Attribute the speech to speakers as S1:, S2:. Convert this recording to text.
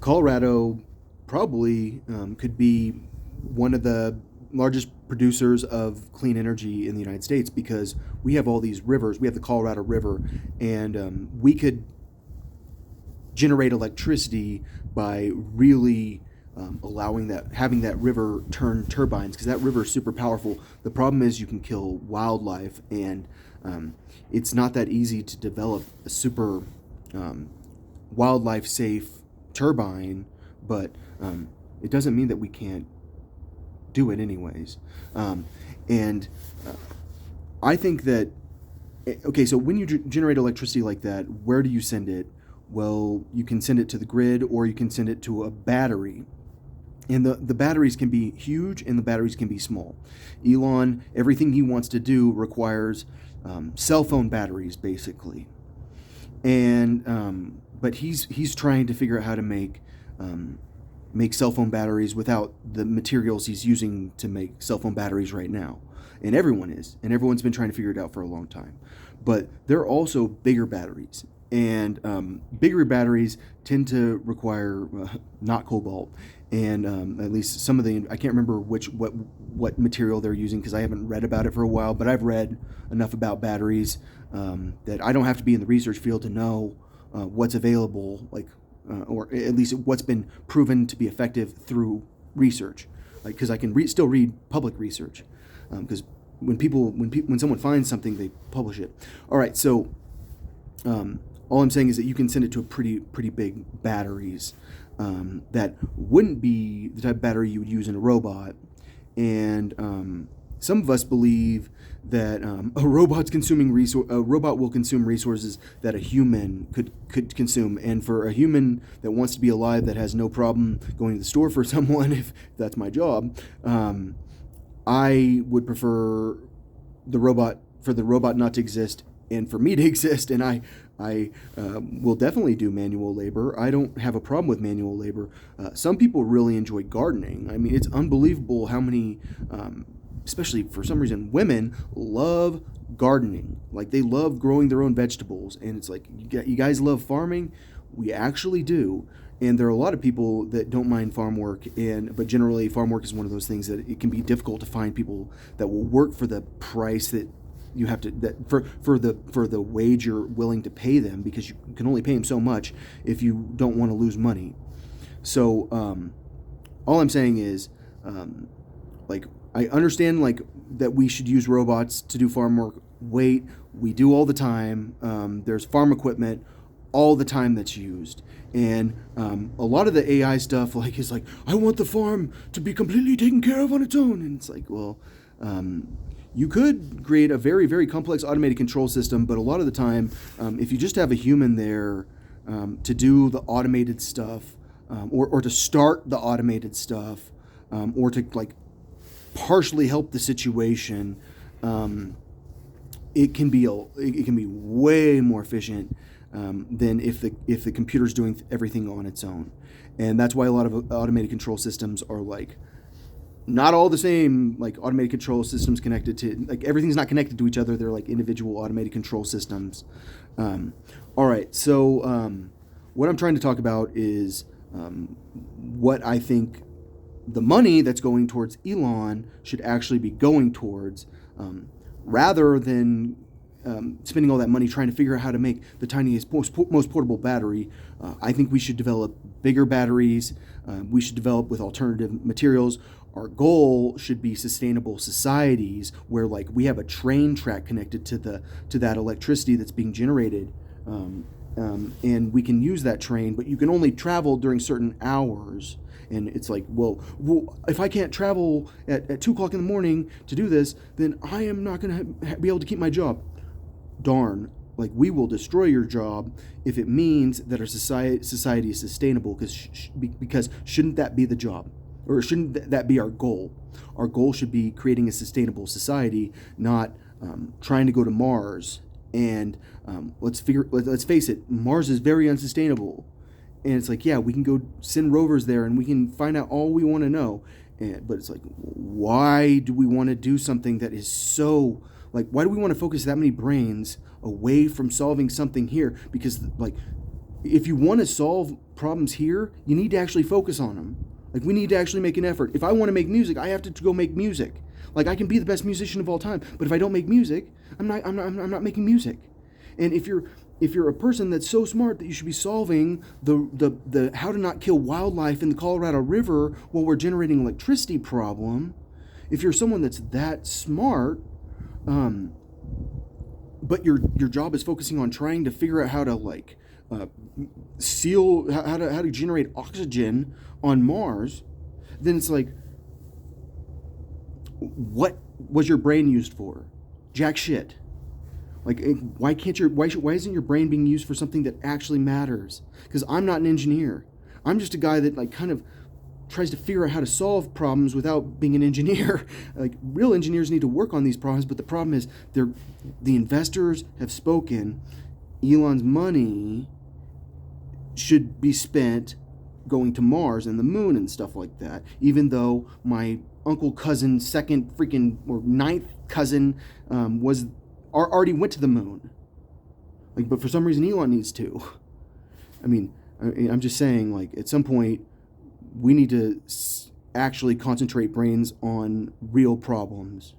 S1: Colorado probably could be one of the largest producers of clean energy in the United States because we have all these rivers. We have the Colorado River, and we could generate electricity by really allowing that, having that river turn turbines, because that river is super powerful. The problem is you can kill wildlife, and it's not that easy to develop a super um, wildlife safe turbine, but it doesn't mean that we can't do it anyways. And I think that, okay, so when you generate electricity like that, where do you send it? Well, you can send it to the grid, or you can send it to a battery. And the batteries can be huge and the batteries can be small. Elon, everything he wants to do requires cell phone batteries, basically. And but he's trying to figure out how to make cell phone batteries without the materials he's using to make cell phone batteries right now. And everyone's been trying to figure it out for a long time. But there are also bigger batteries, and bigger batteries tend to require not cobalt, and at least some of the, I can't remember what material they're using because I haven't read about it for a while, but I've read enough about batteries that I don't have to be in the research field to know what's available, like or at least what's been proven to be effective through research, like because I can still read public research, because when someone finds something, they publish it. All right, so all I'm saying is that you can send it to a pretty big batteries that wouldn't be the type of battery you would use in a robot. And some of us believe that a robot will consume resources that a human could consume. And for a human that wants to be alive, that has no problem going to the store for someone, if that's my job, I would prefer the robot not to exist and for me to exist. And I will definitely do manual labor. I don't have a problem with manual labor. Some people really enjoy gardening. I mean, it's unbelievable how many, especially for some reason, women love gardening. Like, they love growing their own vegetables. And it's like, you guys love farming? We actually do. And there are a lot of people that don't mind farm work, but generally farm work is one of those things that it can be difficult to find people that will work for the price that you have to, that for the wage you're willing to pay them, because you can only pay them so much if you don't want to lose money. So all I'm saying is, like, I understand like that we should use robots to do farm work. Wait, we do all the time. There's farm equipment all the time that's used, and a lot of the AI stuff is like, I want the farm to be completely taken care of on its own, and it's like, well, you could create a very, very complex automated control system, but a lot of the time, if you just have a human there to do the automated stuff, or to start the automated stuff, or to like partially help the situation, it can be way more efficient than if the computer's doing everything on its own. And that's why a lot of automated control systems are like not all the same. Like, automated control systems connected to, like, everything's not connected to each other. They're like individual automated control systems. All right, so what I'm trying to talk about is what I think the money that's going towards Elon should actually be going towards, rather than spending all that money trying to figure out how to make the tiniest, most portable battery. I think we should develop bigger batteries. We should develop with alternative materials. Our goal should be sustainable societies where, like, we have a train track connected to that electricity that's being generated, and we can use that train, but you can only travel during certain hours. And it's like, well, if I can't travel at 2 o'clock in the morning to do this, then I am not going to be able to keep my job. Darn. Like, we will destroy your job if it means that our society is sustainable, because shouldn't that be the job? Or shouldn't that be our goal? Our goal should be creating a sustainable society, not trying to go to Mars. And let's face it, Mars is very unsustainable. And it's like, yeah, we can go send rovers there and we can find out all we want to know. But it's like, why do we want to do something that is so, like, why do we want to focus that many brains away from solving something here? Because, like, if you want to solve problems here, you need to actually focus on them. Like, we need to actually make an effort. If I want to make music, I have to go make music. Like, I can be the best musician of all time, but if I don't make music, I'm not making music. And if you're a person that's so smart that you should be solving the how to not kill wildlife in the Colorado River while we're generating electricity problem, if you're someone that's that smart, but your job is focusing on trying to figure out how to like uh, seal how to generate oxygen on Mars, then it's like, what was your brain used for? Jack shit. Like, why isn't your brain being used for something that actually matters? Because I'm not an engineer. I'm just a guy that like kind of tries to figure out how to solve problems without being an engineer. Like, real engineers need to work on these problems, but the problem is the investors have spoken. Elon's money should be spent going to Mars and the moon and stuff like that, even though my uncle cousin, second freaking or ninth cousin, was already went to the moon. Like, but for some reason Elon needs to. I mean, I'm just saying, like, at some point we need to actually concentrate brains on real problems.